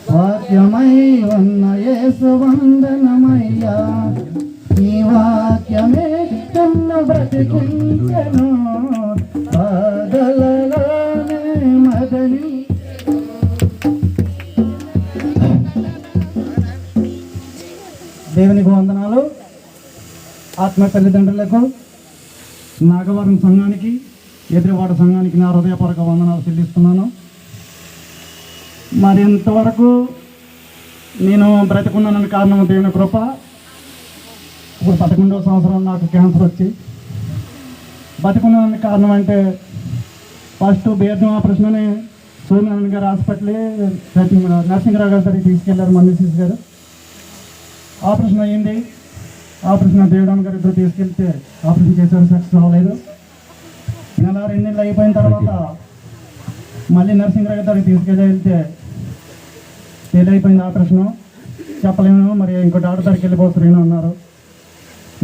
వాక్యమై ఉన్న యేసు వందనమయ్యా, నీ వాక్యమే నన్ను బ్రతికించెను, బాధలలోనే మదని. దేవునికి వందనాలు. ఆత్మ తల్లిదండ్రులకు, నాగవరం సంఘానికి, ఎదురువాడ సంఘానికి నా హృదయపూర్వక వందనాలు చెల్లిస్తున్నాను. మరి ఇంతవరకు నేను బ్రతికున్నానని కారణం దేవుని కృప. ఇప్పుడు 11వ సంవత్సరం నాకు క్యాన్సర్ వచ్చి బతికున్నానని కారణం అంటే ఫస్ట్ బేర్జం ఆపరేషన్ అని సోమనారాయణ గారు హాస్పిటల్ నరసింహరావు గారి దగ్గరికి తీసుకెళ్లారు. మల్లిసీస్ గారు ఆపరేషన్ అయ్యింది. ఆపరేషన్ దేవుడాన్ గారి ఇద్దరు తీసుకెళ్తే ఆపరేషన్ చేశారు, సక్సెస్ అవ్వలేదు. నెల 2 నెలలు అయిపోయిన తర్వాత మళ్ళీ నరసింహరావు గారి దగ్గరికి తీసుకెళ్తే ఫెయిల్ అయిపోయింది ఆపరేషను. చెప్పలేను, మరి ఇంకో డాక్టర్ దగ్గరికి వెళ్ళిపోతున్నాను అన్నారు.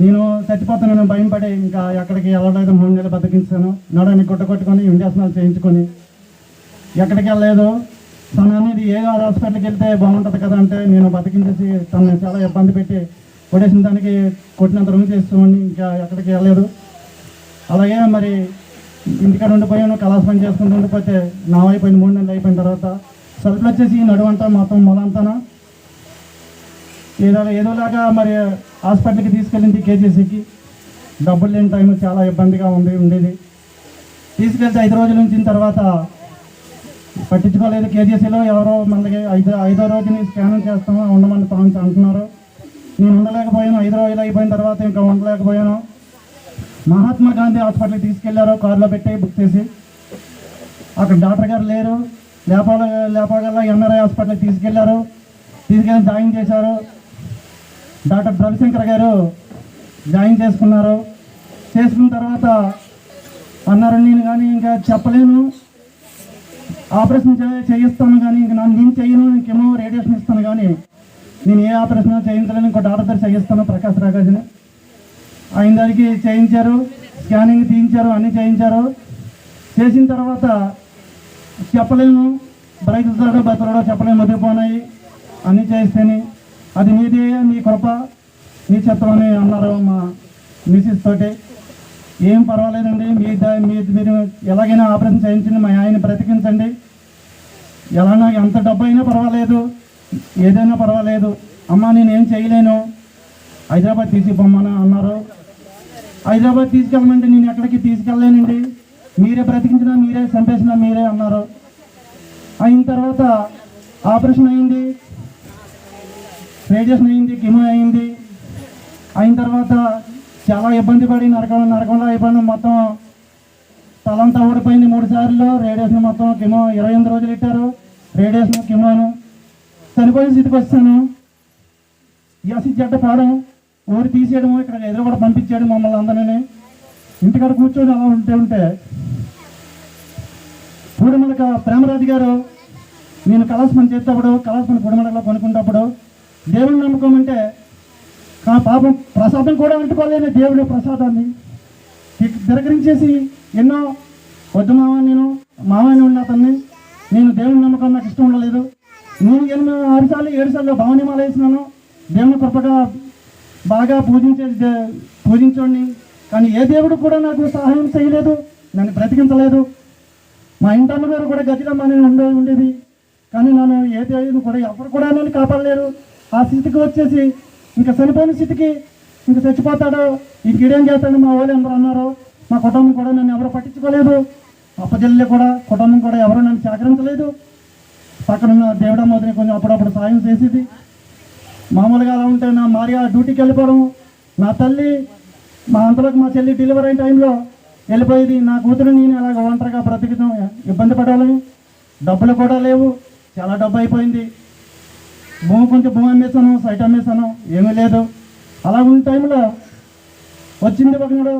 నేను చచ్చిపోతున్నాను భయం పడి ఇంకా ఎక్కడికి వెళ్ళలేదు. 3 నెలలు బతికించాను. నడని గుట్ట కొట్టుకొని ఇంజక్షన్లు చేయించుకొని ఎక్కడికి వెళ్ళలేదు. తను అనేది ఏ హాస్పిటల్కి వెళ్తే బాగుంటుంది కదా అంటే నేను బతికించేసి తనని చాలా ఇబ్బంది పెట్టి కొట్టేసిన దానికి కొట్టినంత రుణం చేస్తామని ఇంకా ఎక్కడికి వెళ్ళలేదు. అలాగే మరి ఇంటికాడ ఉండిపోయాను, కళాస్ పని చేసుకుంటూ ఉండిపోతే నా అయిపోయింది. 3 నెలలు అయిపోయిన తర్వాత సరుకులు వచ్చేసి నడువంట మొత్తం మొలంతానా ఏదోలాగా మరి హాస్పిటల్కి తీసుకెళ్ళింది. కేజీసీకి డబ్బులు లేని టైం చాలా ఇబ్బందిగా ఉండేది. తీసుకెళ్తే 5 రోజుల నుంచి తర్వాత పట్టించుకోలేదు. కేజీసీలో ఎవరో మనకి 5వ రోజుని స్కానింగ్ చేస్తాము ఉండమని అంటున్నారు. నేను ఉండలేకపోయాను. 5 రోజులు అయిపోయిన తర్వాత ఇంకా ఉండలేకపోయాను. మహాత్మా గాంధీ హాస్పిటల్కి తీసుకెళ్లారు, కారులో పెట్టి బుక్ చేసి. అక్కడ డాక్టర్ గారు లేరు. లేపగల ఎంఆర్ఐ హాస్పిటల్కి తీసుకెళ్లారు. తీసుకెళ్ళి జాయిన్ చేశారు. డాక్టర్ రవిశంకర్ గారు జాయిన్ చేసుకున్నారు. చేసుకున్న తర్వాత అన్నారు, నేను కానీ ఇంకా చెప్పలేను, ఆపరేషన్ చేయిస్తాను కానీ ఇంక నేను చేయను, ఇంకేమో రేడియేషన్ ఇస్తాను కానీ నేను ఏ ఆపరేషన్ చేయించలేను, ఇంకో డాక్టర్ దగ్గర చేయిస్తాను ప్రకాష్ రాఘాజ్ని. ఆయన దానికి చేయించారు, స్కానింగ్ తీయించారు, అన్నీ చేయించారు. చేసిన తర్వాత చెప్పలేము, బ్రతుకుతాడో బతుకుతాడో చెప్పలేము, వదిలిపోయినాయి అన్నీ చేస్తేనే. అది నీదే, నీ కృప, నీ చిత్రమని అన్నారు మా మిసిస్ తోటి. ఏం పర్వాలేదండి, మీరు ఎలాగైనా ఆపరేషన్ చేయించండి, మా ఆయన బ్రతికించండి, ఎలానా ఎంత డబ్బు అయినా పర్వాలేదు, ఏదైనా పర్వాలేదు, అమ్మ నేను ఏం చేయలేను, హైదరాబాద్ తీసుకుపోమ్మని అన్నారు. హైదరాబాద్ తీసుకెళ్ళమంటే నేను ఎక్కడికి తీసుకెళ్ళలేనండి, మీరే బ్రతికించినా మీరే చంపేసినా మీరే అన్నారు. అయిన తర్వాత ఆపరేషన్ అయింది, రేడియేషన్ అయింది, కిమో అయింది. అయిన తర్వాత చాలా ఇబ్బంది పడి నరకంలో అయిపోయిన మొత్తం తలంతా ఊడిపోయింది. 3 సార్లు రేడియేషన్ మొత్తం కిమో 28 రోజులు ఇట్టారు. రేడియేషన్ కిమోను చనిపోయిన స్థితికి వచ్చాను. ఎసి చెడ్డ పాడం ఊరి తీసేయడము, ఇక్కడ ఎదురు కూడా పంపించాడు మమ్మల్ని అందరినీ. ఇంటికాడ కూర్చొని అలా ఉంటే పూడిమలక ప్రేమరాజు గారు నేను కళాస్ పని చేసేటప్పుడు కళాస్ పని పూడిమలకలో కొనుక్కునేటప్పుడు దేవుని నమ్ముకోమంటే పాపం ప్రసాదం కూడా అంటుకోలేని దేవుడి ప్రసాదాన్ని తిరగరించేసి ఎన్నో వద్దు నేను మామని ఉన్న అతన్ని నేను దేవుని నమ్మకం నాకు ఇష్టం ఉండలేదు. నేను 6 సార్లు 7 సార్లు భవనిమాల వేసినాను. దేవుని కృపగా బాగా పూజించండి, కానీ ఏ దేవుడు కూడా నాకు సహాయం చేయలేదు, నన్ను బ్రతికించలేదు. మా ఇంటన్న గారు కూడా గతిలమ్మని ఉండేది, కానీ నన్ను ఏ దేవుడు కూడా ఎవరు కూడా నన్ను కాపాడలేరు. ఆ స్థితికి వచ్చేసి ఇంకా చనిపోయిన స్థితికి ఇంకా చచ్చిపోతాడు, ఇంకేం చేస్తాడు మా వాళ్ళు అందరూ అన్నారు. మా కుటుంబం కూడా నన్ను ఎవరు పట్టించుకోలేదు. అప్పచెల్లి కూడా కుటుంబం కూడా ఎవరు నన్ను సహకరించలేదు. పక్కనున్న దేవుడమ్మని కొంచెం అప్పుడప్పుడు సాయం చేసేది. మామూలుగా అలా ఉంటే నా భార్య డ్యూటీకి వెళ్ళిపోవడం, నా తల్లి మా అంతలోకి మా చెల్లి డెలివరీ అయిన టైంలో వెళ్ళిపోయేది. నా కూతురు నేను అలాగ ఒంటరిగా బ్రతికితం ఇబ్బంది పడాలని. డబ్బులు కూడా లేవు, చాలా డబ్బు అయిపోయింది. కొంచెం భూమి అమ్మేసాను, సైట్ అమ్మేసాను, ఏమీ లేదు. అలా ఉన్న టైంలో వచ్చింది ఒకనాడు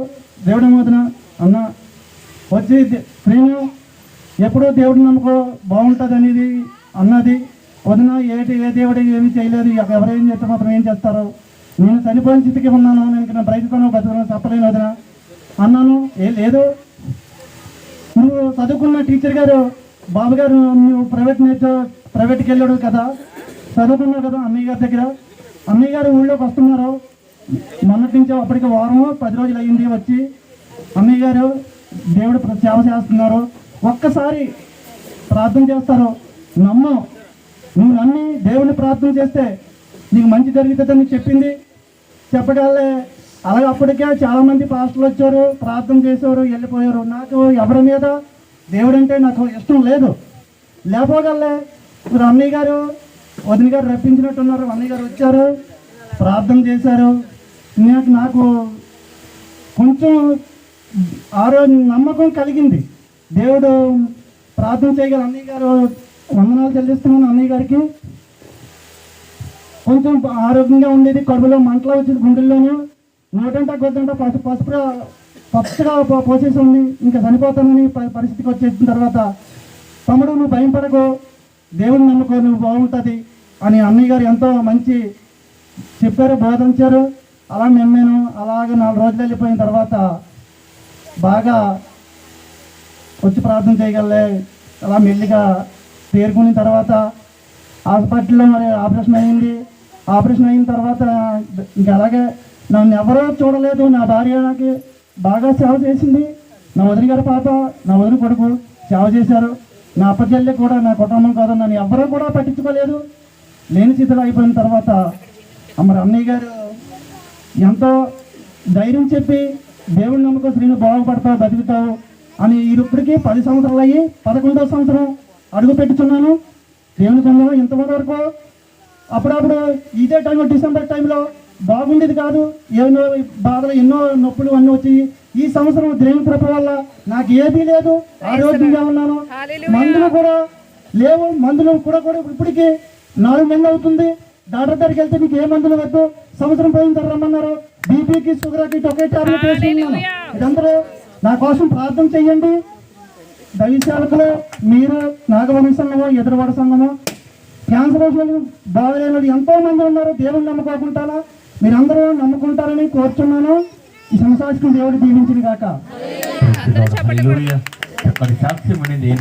దేవుడి మోదన అన్న వచ్చి ఫ్రీను ఎప్పుడూ దేవుడు నమ్మకం బాగుంటుంది అనేది అన్నది. వదిన ఏ దేవుడు ఏమీ చేయలేదు, ఎవరేం చేస్తే మాత్రం ఏం చేస్తారు, నేను చనిపోయిన స్థితికి ఉన్నాను, నేను నా బ్రతుకును చెప్పలేను వదిన అన్నాను. లేదు నువ్వు చదువుకున్న టీచర్ గారు బాబు గారు నువ్వు ప్రైవేట్ ప్రైవేట్కి వెళ్ళాడు కదా, చదువుకున్నావు కదా అన్నయ్య గారి దగ్గర. అన్నయ్య గారు ఊళ్ళోకి వస్తున్నారు. మొన్నటి నుంచి అప్పటికి వారం 10 రోజులు అయ్యింది వచ్చి. అన్నయ్య గారు దేవుడు సేవ చేస్తున్నారు. ఒక్కసారి ప్రార్థన చేస్తారు. నమ్ము, నువ్వు నమ్మి దేవుని ప్రార్థన చేస్తే నీకు మంచి జరుగుతుందని చెప్పింది. చెప్పగలే అలాగే అప్పటికే చాలామంది పాస్టర్లు వచ్చారు, ప్రార్థన చేసేవారు, వెళ్ళిపోయారు. నాకు ఎవరి మీద దేవుడు అంటే నాకు ఇష్టం లేదు. లేకపోగలే ఇప్పుడు అన్నయ్య గారు వదిన గారు రప్పించినట్టున్నారు. అన్నయ్య గారు వచ్చారు, ప్రార్థన చేశారు. నాకు కొంచెం నమ్మకం కలిగింది. దేవుడు ప్రార్థన చేయగల అన్నయ్య గారు వందనాలు చెల్లిస్తున్నాను. అన్నయ్య గారికి కొంచెం ఆరోగ్యంగా ఉండేది, కడుపులో మంటలు వచ్చేది, గుండెల్లోనూ నోటంట గొద్దంట పచ్చగా పోసేసి ఉంది. ఇంకా చనిపోతానని పరిస్థితికి వచ్చేసిన తర్వాత, తమ్ముడు నువ్వు భయం పడకు, దేవుని నమ్ముకో, నువ్వు బాగుంటుంది అని అన్నయ్య గారు ఎంతో మంచి చెప్పారు, బోధించారు. అలా నేను అలాగే 4 రోజులు వెళ్ళిపోయిన తర్వాత బాగా వచ్చి ప్రార్థన చేయగలే. అలా మెల్లిగా తేరుకున్న తర్వాత హాస్పిటల్లో మరి ఆపరేషన్ అయింది. ఆపరేషన్ అయిన తర్వాత ఇంకా అలాగే నన్ను ఎవరో చూడలేదు. నా భార్య నాకు బాగా సేవ చేసింది. నా వదిన గారి పాప, నా వదిన కొడుకు సేవ చేశారు. నా అప్పచెల్లె కూడా, నా కుటుంబం కాదు, నన్ను ఎవరూ కూడా పట్టించుకోలేదు. లేని స్థితిలో అయిపోయిన తర్వాత మరి అన్నయ్య గారు ఎంతో ధైర్యం చెప్పి దేవుని నమ్మకం, శ్రీను బాగుపడతావు, బతుకుతావు అని ఇప్పటికీ 10 సంవత్సరాలు అయ్యి 11వ సంవత్సరం అడుగు పెట్టుచున్నాను దేవుని సంఘంలో. ఇంతవరకు అప్పుడప్పుడు ఇదే టైంలో డిసెంబర్ టైంలో బాగుండేది కాదు, ఎన్నో బాధలు, ఎన్నో నొప్పులు అన్నీ వచ్చి. ఈ సంవత్సరం దేవుని కృప వల్ల నాకు ఏదీ లేదు, ఆరోగ్యంగా ఉన్నాను. మందులు కూడా లేవు, మందులు కూడా ఇప్పటికీ 4 నెలలు అవుతుంది. డాక్టర్ దగ్గరికి వెళ్తే నీకు ఏ మందులు వద్దు, సంవత్సరం పోయిన తర్వాత రమ్మన్నారు. బీపీకి, షుగర్కి ఒకే టాబ్లెట్ వేసుకున్నాను. ఇదందరూ నా కోసం ప్రార్థన చెయ్యండి. దైవసేవకులు మీరు, నాగవరం సంఘము, ఎదురువాడ సంఘము, క్యాన్సర్ రోగులు, బాధలేని వాళ్ళు ఎంతో మంది ఉన్నారు. దేవుని నమ్ముకోకుండా మీరందరూ నమ్ముకుంటారని కోరుచున్నాను. ఈ సంసారికం దేవుడు దీవించిన గాక. సాక్ష్యం అనేది